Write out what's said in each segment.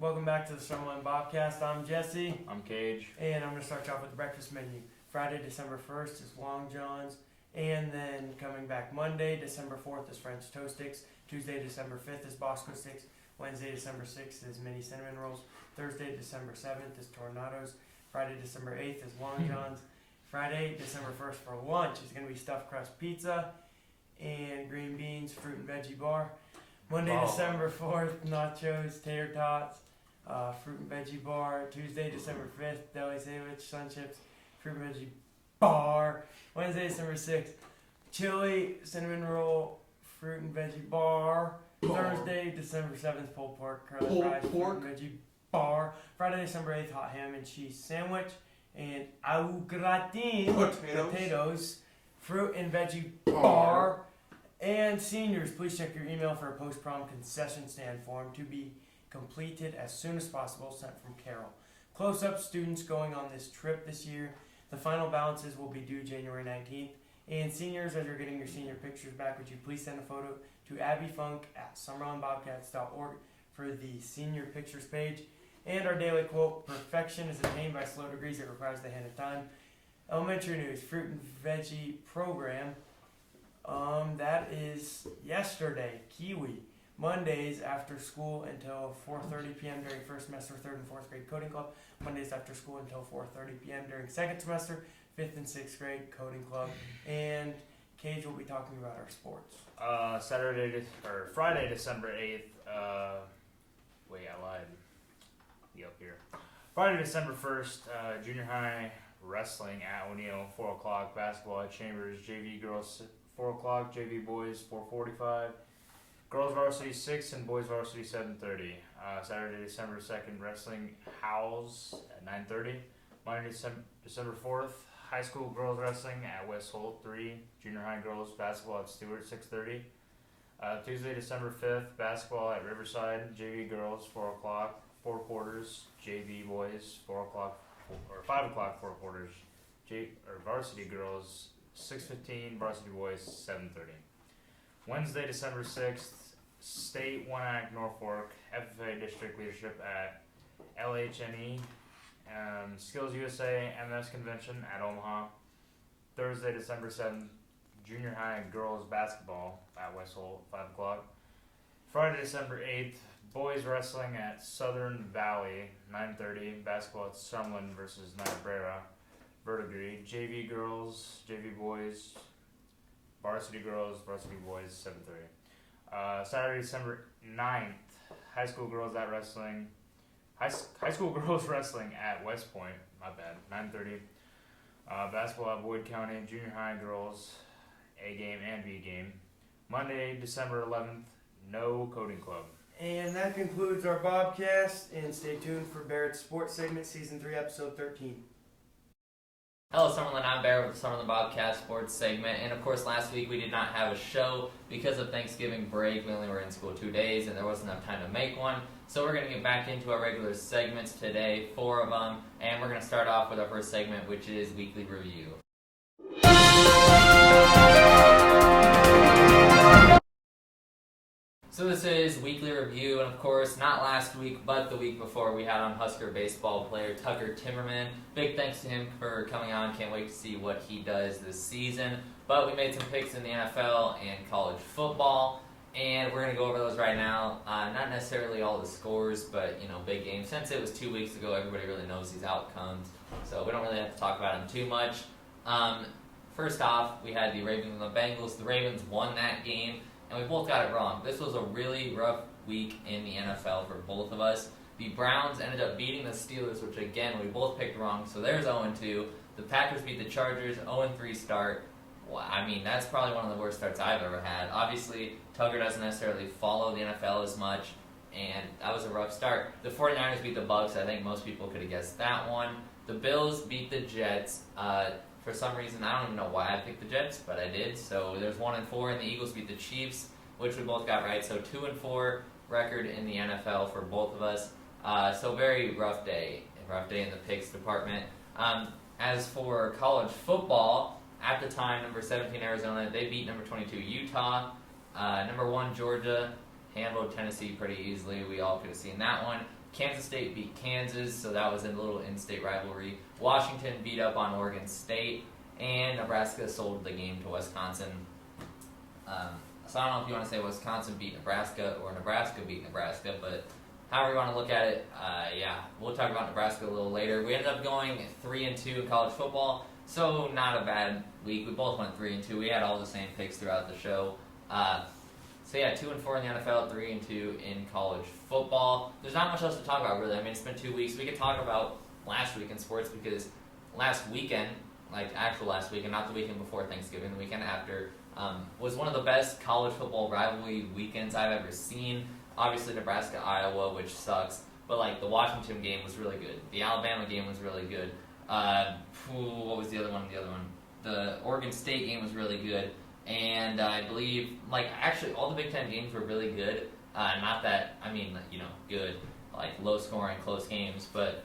Welcome back to the Summerlin Bobcast. I'm Jesse. I'm Cage. And I'm going to start you off with the breakfast menu. Friday, December 1st is Long John's. And then coming back Monday, December 4th is French Toast Sticks. Tuesday, December 5th is Bosco Sticks. Wednesday, December 6th is Mini Cinnamon Rolls. Thursday, December 7th is Tornadoes. Friday, December 8th is Long John's. Friday, December 1st for lunch is going to be stuffed crust pizza and green beans, fruit and veggie bar. Monday, December 4th, nachos, tater tots, fruit and veggie bar. Tuesday, December 5th, deli sandwich, sun chips, fruit and veggie bar. Wednesday, December 6th, chili, cinnamon roll, fruit and veggie bar. Thursday, December 7th, pulled pork, curly fries, fruit and veggie bar. Friday, December 8th, hot ham and cheese sandwich. And au gratin, potatoes, fruit and veggie bar. And seniors, please check your email for a post-prom concession stand form to be completed as soon as possible, sent from Carol. Close-up students going on this trip this year. The final balances will be due January 19th. And seniors, as you're getting your senior pictures back, would you please send a photo to abbyfunk@summerlinbobcats.org for the senior pictures page. And our daily quote, perfection is attained by slow degrees. It requires the hand of time. Elementary news, fruit and veggie program. That is yesterday, Kiwi. Mondays after school until 4:30 p.m. during first semester, 3rd and 4th grade coding club. Mondays after school until 4:30 p.m. during second semester, 5th and 6th grade coding club. And Cage will be talking about our sports. Friday, December 8th. Wait, I lied. Be up here. Friday, December 1st, junior high wrestling at O'Neill, 4 o'clock. Basketball at Chambers, JV girls 4 o'clock, JV boys 4:45. Girls varsity 6 and boys varsity 7:30. Saturday, December 2nd, wrestling Howells at 9:30. Monday, December 4th, high school girls wrestling at West Holt 3. Junior high girls basketball at Stewart 6:30. Tuesday, December 5th, basketball at Riverside, JV girls 4 o'clock, 4 quarters. JV boys 4 o'clock or 5 o'clock 4 quarters. Varsity girls 6:15, varsity boys 7:30. Wednesday, December 6th, State 1-Act Norfolk, FFA District Leadership at LHNE, Skills USA MS Convention at Omaha. Thursday, December 7th, Junior High Girls Basketball at West Holt, 5 o'clock. Friday, December 8th, Boys Wrestling at Southern Valley, 9:30. Basketball at Summerlin versus Niobrara, Verdigris. JV girls, JV boys, varsity girls, varsity boys, 7:30. Saturday, December 9th, high school girls at wrestling. High school girls wrestling at West Point, my bad, 9:30. Basketball at Boyd County, junior high girls, A game and B game. Monday, December 11th, no coding club. And that concludes our Bobcast, and stay tuned for Barrett's Sports Segment, Season 3, Episode 13. Hello Summerlin, I'm Barrett with the Summerlin Bobcast Sports Segment, and of course last week we did not have a show because of Thanksgiving break. We only were in school 2 days and there wasn't enough time to make one, so we're going to get back into our regular segments today, 4 of them, and we're going to start off with our first segment, which is Weekly Review. So this is Weekly Review, and of course, not last week, but the week before, we had on Husker baseball player Tucker Timmerman. Big thanks to him for coming on. Can't wait to see what he does this season. But we made some picks in the NFL and college football, and we're going to go over those right now. Not necessarily all the scores, but, big games. Since it was 2 weeks ago, everybody really knows these outcomes, so we don't really have to talk about them too much. First off, we had the Ravens and the Bengals. The Ravens won that game, and we both got it wrong. This was a really rough week in the NFL for both of us. The Browns ended up beating the Steelers, which again, we both picked wrong, so there's 0-2. The Packers beat the Chargers, 0-3 start. Well, that's probably one of the worst starts I've ever had. Obviously, Tugger doesn't necessarily follow the NFL as much, and that was a rough start. The 49ers beat the Bucs. I think most people could have guessed that one. The Bills beat the Jets. For some reason, I don't even know why I picked the Jets, but I did. So there's 1-4, and the Eagles beat the Chiefs, which we both got right. So 2-4 record in the NFL for both of us. So very rough day in the picks department. As for college football, at the time, number 17 Arizona, they beat number 22 Utah. Number 1 Georgia handled Tennessee pretty easily. We all could have seen that one. Kansas State beat Kansas, so that was a little in-state rivalry. Washington beat up on Oregon State, and Nebraska sold the game to Wisconsin. So I don't know if you want to say Wisconsin beat Nebraska or Nebraska beat Nebraska, but however you want to look at it, we'll talk about Nebraska a little later. We ended up going 3-2 in college football, so not a bad week. We both went 3-2. We had all the same picks throughout the show. 2-4 in the NFL, 3-2 in college football. There's not much else to talk about, really. I mean, it's been 2 weeks. We could talk about last week in sports because last weekend, like actual last weekend, not the weekend before Thanksgiving, the weekend after, was one of the best college football rivalry weekends I've ever seen. Obviously, Nebraska-Iowa, which sucks, but like the Washington game was really good. The Alabama game was really good. What was the other one? The Oregon State game was really good. And I believe, actually, all the Big Ten games were really good. Not that, good, like low scoring, close games, but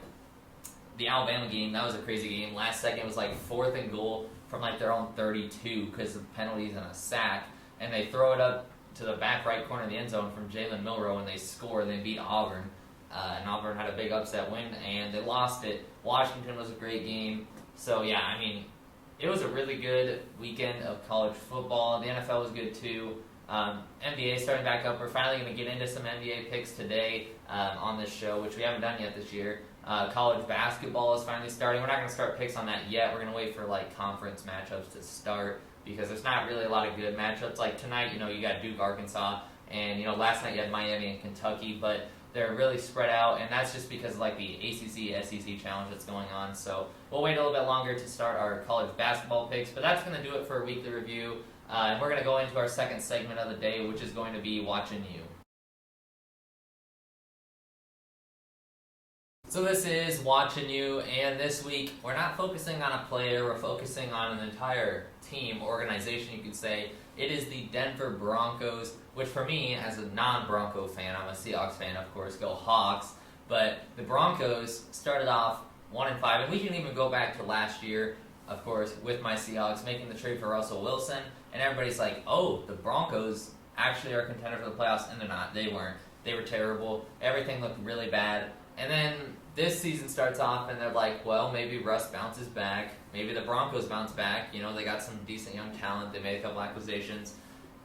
the Alabama game, that was a crazy game. Last second, it was like 4th and goal from like their own 32 because of penalties and a sack, and they throw it up to the back right corner of the end zone from Jalen Milroe, and they score. They beat Auburn, and Auburn had a big upset win, and they lost it. Washington was a great game. So, it was a really good weekend of college football. The NFL was good, too. NBA starting back up. We're finally going to get into some NBA picks today on this show, which we haven't done yet this year. College basketball is finally starting. We're not going to start picks on that yet. We're going to wait for conference matchups to start because there's not really a lot of good matchups. Like tonight, you got Duke, Arkansas, and last night you had Miami and Kentucky, but they're really spread out, and that's just because of the ACC SEC challenge that's going on. So we'll wait a little bit longer to start our college basketball picks, but that's going to do it for a weekly review. And we're going to go into our second segment of the day, which is going to be Watching You. So this is Watching You, and this week we're not focusing on a player, we're focusing on an entire team, organization you could say. It is the Denver Broncos, which for me, as a non-Bronco fan, I'm a Seahawks fan, of course, go Hawks, but the Broncos started off 1-5, and we can even go back to last year, of course, with my Seahawks making the trade for Russell Wilson, and everybody's like, oh, the Broncos actually are a contender for the playoffs, and they're not. They weren't. They were terrible. Everything looked really bad. And then this season starts off, and they're like, well, maybe Russ bounces back. Maybe the Broncos bounce back. They got some decent young talent. They made a couple acquisitions.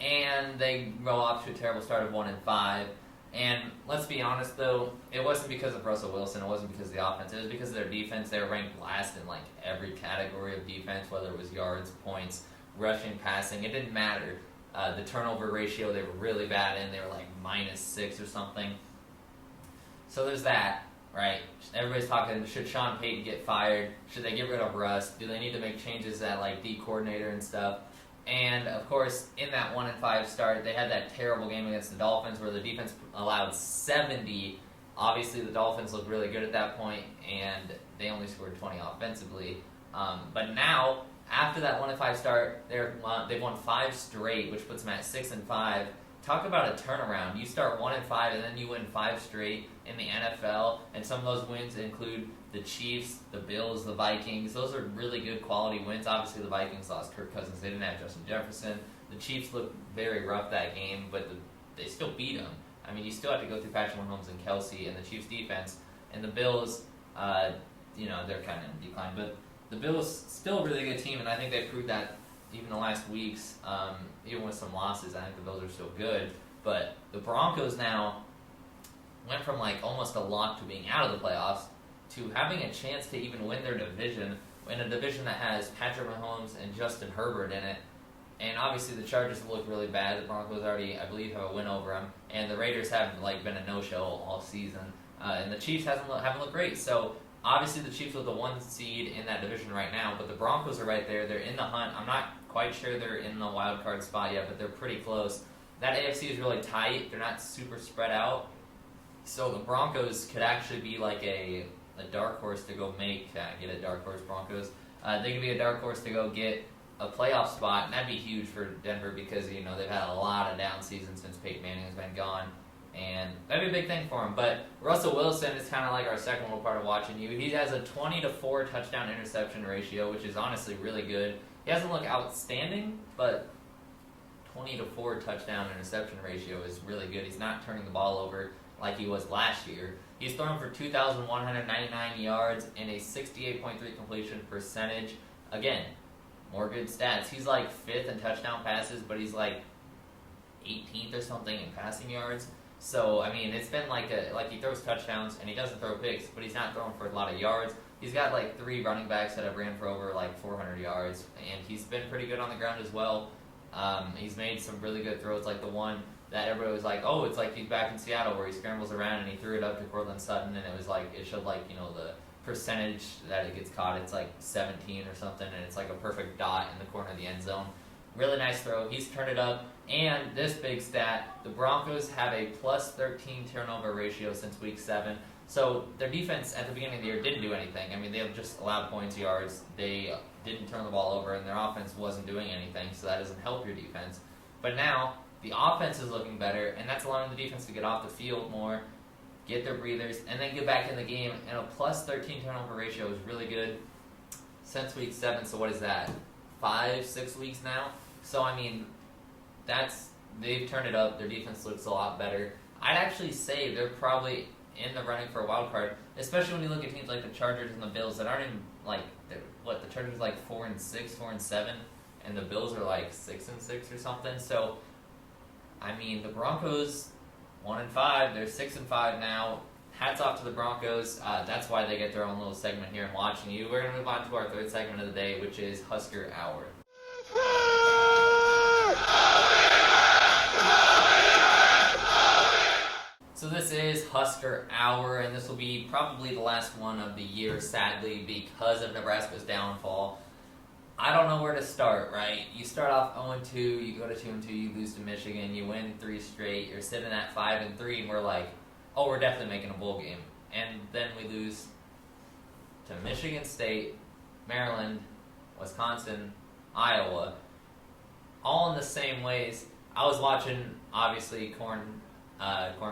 And they go off to a terrible start of 1-5. And let's be honest, though, it wasn't because of Russell Wilson. It wasn't because of the offense. It was because of their defense. They were ranked last in, every category of defense, whether it was yards, points, rushing, passing. It didn't matter. The turnover ratio, they were really bad in. They were, -6 or something. So there's that, right? Everybody's talking, should Sean Payton get fired? Should they get rid of Russ? Do they need to make changes at, D coordinator and stuff? And, of course, in that 1-5 start, they had that terrible game against the Dolphins where the defense allowed 70. Obviously, the Dolphins looked really good at that point, and they only scored 20 offensively. But now, after that 1-5 start, they've won 5 straight, which puts them at 6-5. Talk about a turnaround. You start 1-5, and then you win 5 straight in the NFL, and some of those wins include the Chiefs, the Bills, the Vikings. Those are really good quality wins. Obviously, the Vikings lost Kirk Cousins. They didn't have Justin Jefferson. The Chiefs looked very rough that game, but they still beat them. I mean, you still have to go through Patrick Mahomes and Kelsey and the Chiefs' defense. And the Bills, they're kind of in decline. But the Bills, still a really good team, and I think they proved that even the last weeks, even with some losses. I think the Bills are still good. But the Broncos now went from almost a lock to being out of the playoffs to having a chance to even win their division, in a division that has Patrick Mahomes and Justin Herbert in it. And obviously the Chargers have looked really bad. The Broncos already, I believe, have a win over them. And the Raiders have been a no-show all season. And the Chiefs haven't looked great. So obviously the Chiefs are the 1 seed in that division right now. But the Broncos are right there. They're in the hunt. I'm not quite sure they're in the wild card spot yet, but they're pretty close. That AFC is really tight. They're not super spread out. So the Broncos could actually be a dark horse to go get a dark horse Broncos. They could be a dark horse to go get a playoff spot, and that'd be huge for Denver because, they've had a lot of down seasons since Peyton Manning has been gone, and that'd be a big thing for him. But Russell Wilson is kind of our second little part of Watching You. He has a 20-4 touchdown interception ratio, which is honestly really good. He doesn't look outstanding, but 20-4 touchdown interception ratio is really good. He's not turning the ball over like he was last year. He's thrown for 2,199 yards and a 68.3 completion percentage. Again, more good stats. He's like 5th in touchdown passes, but he's like 18th or something in passing yards. So, I mean, it's been like he throws touchdowns and he doesn't throw picks, but he's not throwing for a lot of yards. He's got like 3 running backs that have ran for over like 400 yards, and he's been pretty good on the ground as well. He's made some really good throws, like the one that everybody was like, oh, it's like he's back in Seattle where he scrambles around and he threw it up to Cortland Sutton, and it was like, it showed like, the percentage that it gets caught. It's like 17 or something, and it's like a perfect dot in the corner of the end zone. Really nice throw. He's turned it up. And this big stat, the Broncos have a plus 13 turnover ratio since week 7. So their defense at the beginning of the year didn't do anything. I mean, they just allowed points, yards. They didn't turn the ball over, and their offense wasn't doing anything, so that doesn't help your defense. But now, the offense is looking better, and that's allowing the defense to get off the field more, get their breathers, and then get back in the game. And a plus 13 turnover ratio is really good since week 7. So what is that? 5-6 weeks now? So, I mean, they've turned it up. Their defense looks a lot better. I'd actually say they're probably in the running for a wild card, especially when you look at teams like the Chargers and the Bills that aren't even like, the Chargers are like 4-6, 4-7, and the Bills are like 6-6 or something. So, I mean, the Broncos 1-5, they're 6-5 now. Hats off to the Broncos. That's why they get their own little segment here in Watching You. We're gonna move on to our third segment of the day, which is Husker Hour. So this is Husker Hour, and this will be probably the last one of the year, sadly, because of Nebraska's downfall. I don't know where to start, right? You start off 0-2, you go to 2-2, you lose to Michigan, you win 3 straight, you're sitting at 5-3, and we're like, oh, we're definitely making a bowl game. And then we lose to Michigan State, Maryland, Wisconsin, Iowa, all in the same ways. I was watching, obviously, Corn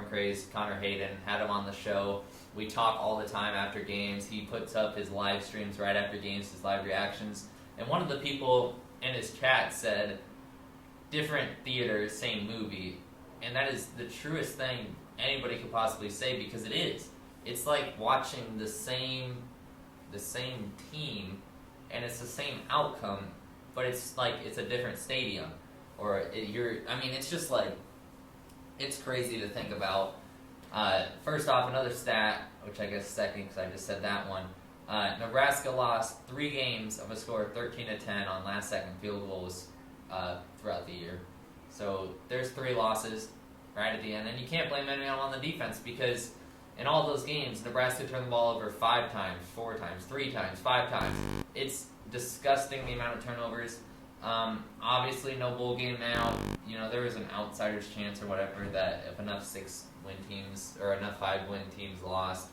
Craze, Connor Hayden, had him on the show. We talk all the time after games. He puts up his live streams right after games, his live reactions. And one of the people in his chat said, different theaters, same movie. And that is the truest thing anybody could possibly say, because it is. It's like watching the same team, and it's the same outcome, but it's like it's a different stadium. It's just like, it's crazy to think about. First off, another stat, which I guess second because I just said that one. Nebraska lost 3 games of a score of 13-10 on last-second field goals throughout the year. So there's 3 losses right at the end, and you can't blame anyone on the defense, because in all those games, Nebraska turned the ball over 5 times, 4 times, 3 times, 5 times. It's disgusting, the amount of turnovers. Obviously, no bowl game now. There was an outsider's chance or whatever that if enough 6-win teams or enough 5-win teams lost,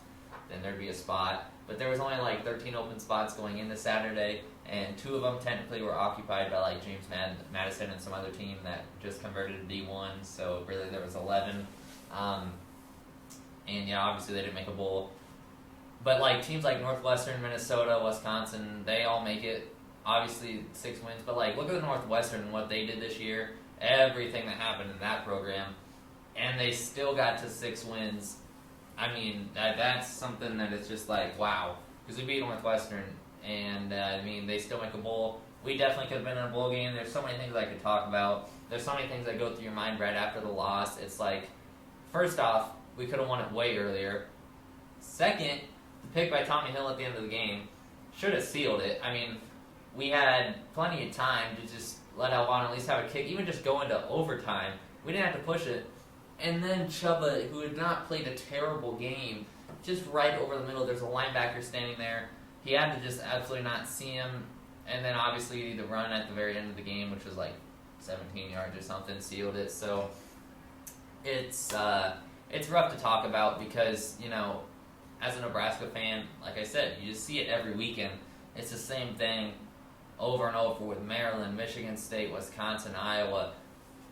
then there'd be a spot. But there was only like 13 open spots going into Saturday, and 2 of them technically were occupied by like James Madison and some other team that just converted to D1. So really, there was 11. And yeah, obviously they didn't make a bowl. But like teams like Northwestern, Minnesota, Wisconsin, they all make it. Obviously 6 wins, but like look at Northwestern and what they did this year. Everything that happened in that program, and they still got to 6 wins. I mean, that's something that is just like, wow. Because we beat Northwestern, and they still make a bowl. We definitely could have been in a bowl game. There's so many things I could talk about. There's so many things that go through your mind right after the loss. It's like, first off, we could have won it way earlier. Second, the pick by Tommy Hill at the end of the game should have sealed it. I mean, we had plenty of time to just let Alvon at least have a kick, even just go into overtime. We didn't have to push it. And then Chuba, who had not played a terrible game, just right over the middle, there's a linebacker standing there. He had to just absolutely not see him. And then obviously the run at the very end of the game, which was like 17 yards or something, sealed it. So it's rough to talk about because, as a Nebraska fan, like I said, you just see it every weekend. It's the same thing over and over with Maryland, Michigan State, Wisconsin, Iowa.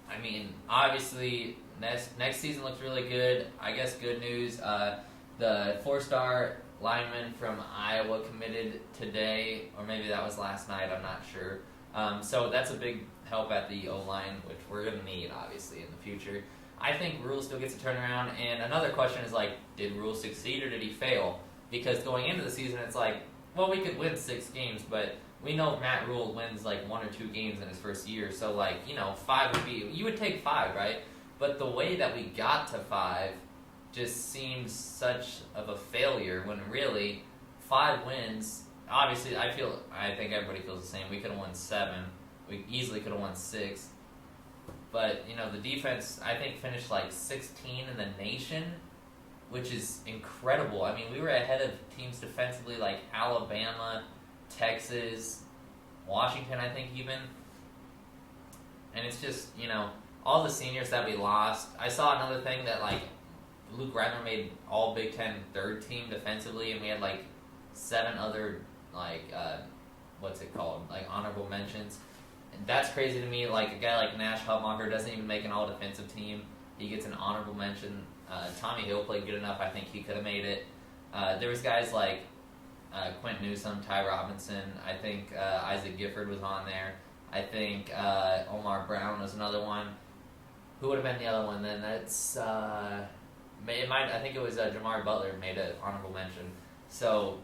I mean, obviously, next season looks really good. I guess good news, the 4-star lineman from Iowa committed today, or maybe that was last night, I'm not sure. So that's a big help at the O-line, which we're going to need, obviously, in the future. I think Rule still gets a turnaround. And another question is like, did Rule succeed or did he fail? Because going into the season, it's like, well, we could win 6 games, but we know Matt Rule wins like 1 or 2 games in his first year. So like, 5 would be, you would take 5, right? But the way that we got to 5 just seems such of a failure when really 5 wins. Obviously, I think everybody feels the same. We could have won 7. We easily could have won 6. But, the defense, I think, finished like 16 in the nation, which is incredible. I mean, we were ahead of teams defensively like Alabama, Texas, Washington, I think even. And it's just, all the seniors that we lost. I saw another thing that, like, Luke Reitner made all Big Ten third team defensively, and we had, like, 7 other, like, honorable mentions. And that's crazy to me. Like, a guy like Nash Hutmacher doesn't even make an all-defensive team. He gets an honorable mention. Tommy Hill played good enough. I think he could have made it. There was guys like Quint Newsome, Ty Robinson. I think Isaac Gifford was on there. I think Omar Brown was another one. Who would have been the other one then? That's I think it was Jamar Butler made an honorable mention. So,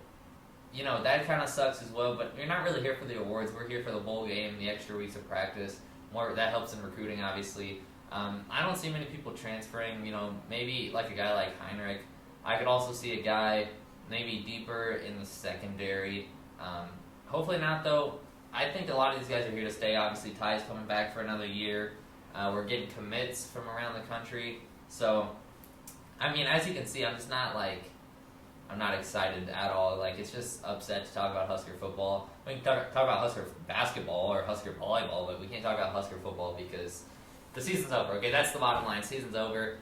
that kind of sucks as well. But you're not really here for the awards. We're here for the bowl game, the extra weeks of practice. That helps in recruiting, obviously. I don't see many people transferring. Maybe like a guy like Heinrich. I could also see a guy maybe deeper in the secondary. Hopefully not, though. I think a lot of these guys are here to stay. Obviously, Ty's coming back for another year. We're getting commits from around the country. So, I mean, as you can see, I'm not excited at all. Like, it's just upset to talk about Husker football. We can talk about Husker basketball or Husker volleyball, but we can't talk about Husker football because the season's over. Okay, that's the bottom line. Season's over.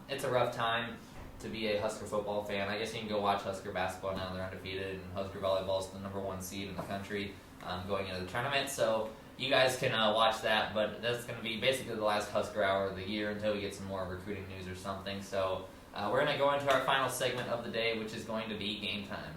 It's a rough time to be a Husker football fan. I guess you can go watch Husker basketball now. They're undefeated, and Husker volleyball is the number 1 seed in the country going into the tournament. So you guys can watch that, but that's going to be basically the last Husker hour of the year until we get some more recruiting news or something. So we're going to go into our final segment of the day, which is going to be game time.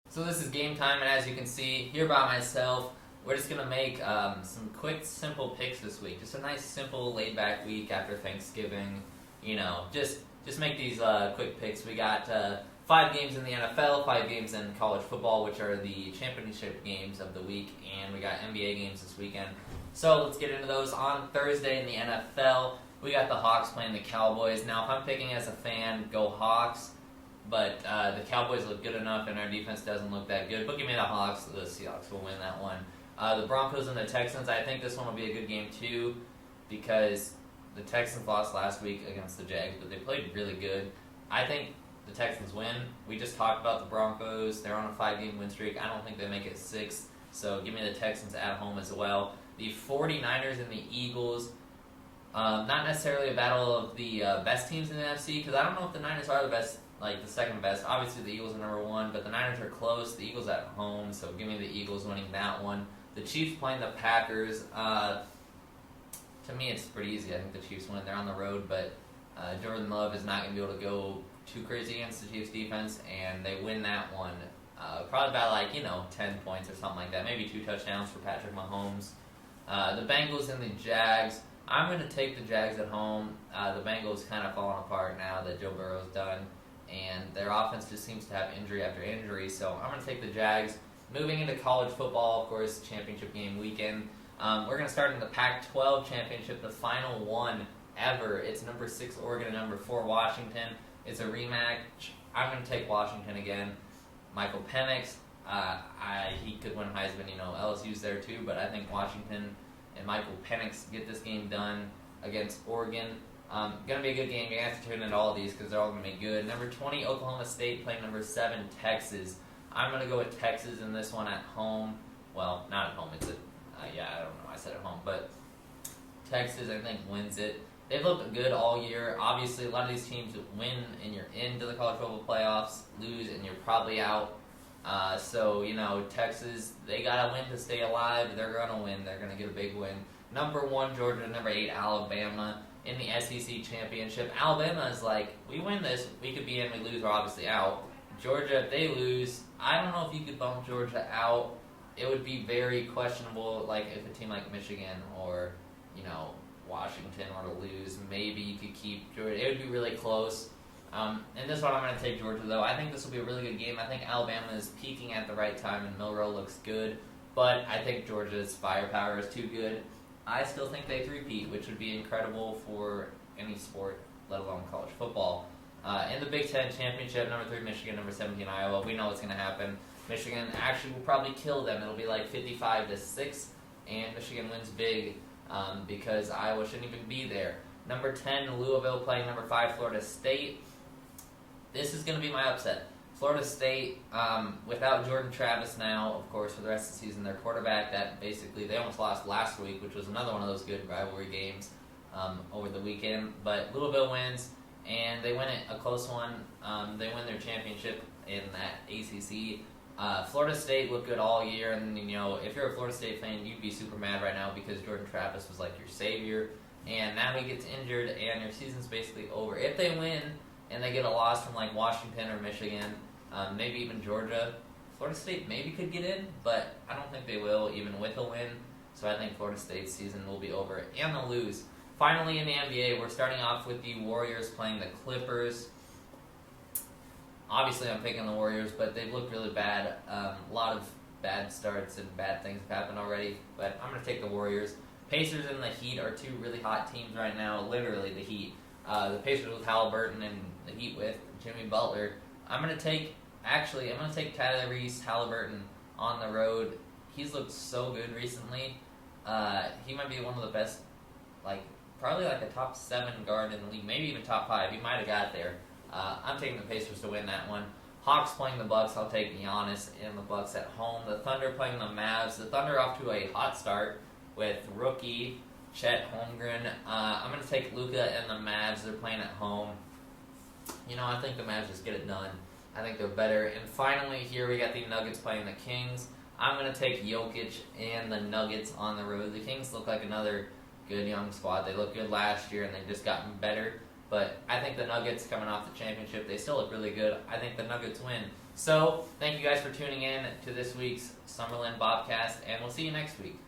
So this is game time, and as you can see, here by myself, we're just going to make some quick, simple picks this week. Just a nice, simple, laid-back week after Thanksgiving. Just make these quick picks. We got 5 games in the NFL, 5 games in college football, which are the championship games of the week, and we got NBA games this weekend. So let's get into those. On Thursday in the NFL, we got the Hawks playing the Cowboys. Now, if I'm picking as a fan, go Hawks. But the Cowboys look good enough, and our defense doesn't look that good. But give me the Hawks. The Seahawks will win that one. The Broncos and the Texans, I think this one will be a good game, too, because the Texans lost last week against the Jags, but they played really good. I think the Texans win. We just talked about the Broncos. They're on a 5-game win streak. I don't think they make it 6, so give me the Texans at home as well. The 49ers and the Eagles, not necessarily a battle of the best teams in the NFC, because I don't know if the Niners are the best, like the second best. Obviously, the Eagles are number 1, but the Niners are close. The Eagles at home, so give me the Eagles winning that one. The Chiefs playing the Packers. To me, it's pretty easy. I think the Chiefs win. They're on the road, but Jordan Love is not going to be able to go too crazy against the Chiefs defense, and they win that one. Probably by 10 points or something like that. Maybe 2 touchdowns for Patrick Mahomes. The Bengals and the Jags. I'm going to take the Jags at home. The Bengals kind of falling apart now that Joe Burrow's done, and their offense just seems to have injury after injury, so I'm going to take the Jags. Moving into college football, of course, championship game weekend. We're going to start in the Pac-12 championship, the final one ever. It's number 6 Oregon and number 4 Washington. It's a rematch. I'm going to take Washington again. Michael Penix, he could win Heisman. LSU's there too, but I think Washington and Michael Penix get this game done against Oregon. Going to be a good game. You're going to have to tune into all of these because they're all going to be good. Number 20, Oklahoma State playing number 7, Texas. I'm going to go with Texas in this one at home. Well, not at home. It's at I don't know. I said at home, but Texas, I think, wins it. They've looked good all year. Obviously, a lot of these teams win and you're into the college football playoffs, lose and you're probably out. So, Texas, they got to win to stay alive. They're going to win. They're going to get a big win. Number 1, Georgia. Number 8, Alabama in the SEC championship. Alabama is like, we win this, we could be in, we lose, we're obviously out. Georgia, if they lose, I don't know if you could bump Georgia out. it would be very questionable, like if a team like Michigan or, Washington were to lose, maybe you could keep Georgia. It would be really close. And this one I'm going to take Georgia, though. I think this will be a really good game. I think Alabama is peaking at the right time, and Milroe looks good. But I think Georgia's firepower is too good. I still think they three-peat, which would be incredible for any sport, let alone college football. In the Big Ten Championship, number 3 Michigan, number 17 Iowa. We know what's going to happen. Michigan actually will probably kill them. It'll be like 55-6, and Michigan wins big because Iowa shouldn't even be there. Number 10 Louisville playing number 5 Florida State. This is going to be my upset. Florida State, without Jordan Travis now, of course, for the rest of the season, their quarterback that basically they almost lost last week, which was another one of those good rivalry games over the weekend. But Louisville wins, and they win it a close one. They win their championship in that ACC. Florida State looked good all year, and if you're a Florida State fan, you'd be super mad right now because Jordan Travis was like your savior, and now he gets injured, and your season's basically over. If they win and they get a loss from like Washington or Michigan, maybe even Georgia, Florida State maybe could get in, but I don't think they will, even with a win. So I think Florida State's season will be over, and they'll lose. Finally, in the NBA, we're starting off with the Warriors playing the Clippers. Obviously, I'm picking the Warriors, but they've looked really bad. A lot of bad starts and bad things have happened already, but I'm going to take the Warriors. Pacers and the Heat are two really hot teams right now, literally the Heat. The Pacers with Halliburton and the Heat with Jimmy Butler. I'm going to take Tyrese Halliburton on the road. He's looked so good recently. He might be one of the best, probably like a top 7 guard in the league, maybe even top 5. He might have got there. I'm taking the Pacers to win that one. Hawks playing the Bucks. I'll take Giannis and the Bucks at home. The Thunder playing the Mavs. The Thunder off to a hot start with rookie Chet Holmgren. I'm going to take Luka and the Mavs. They're playing at home. I think the Mavs just get it done. I think they're better. And finally, here we got the Nuggets playing the Kings. I'm going to take Jokic and the Nuggets on the road. The Kings look like another good young squad. They looked good last year, and they've just gotten better. But I think the Nuggets, coming off the championship, they still look really good. I think the Nuggets win. So, thank you guys for tuning in to this week's Summerlin Bobcast, and we'll see you next week.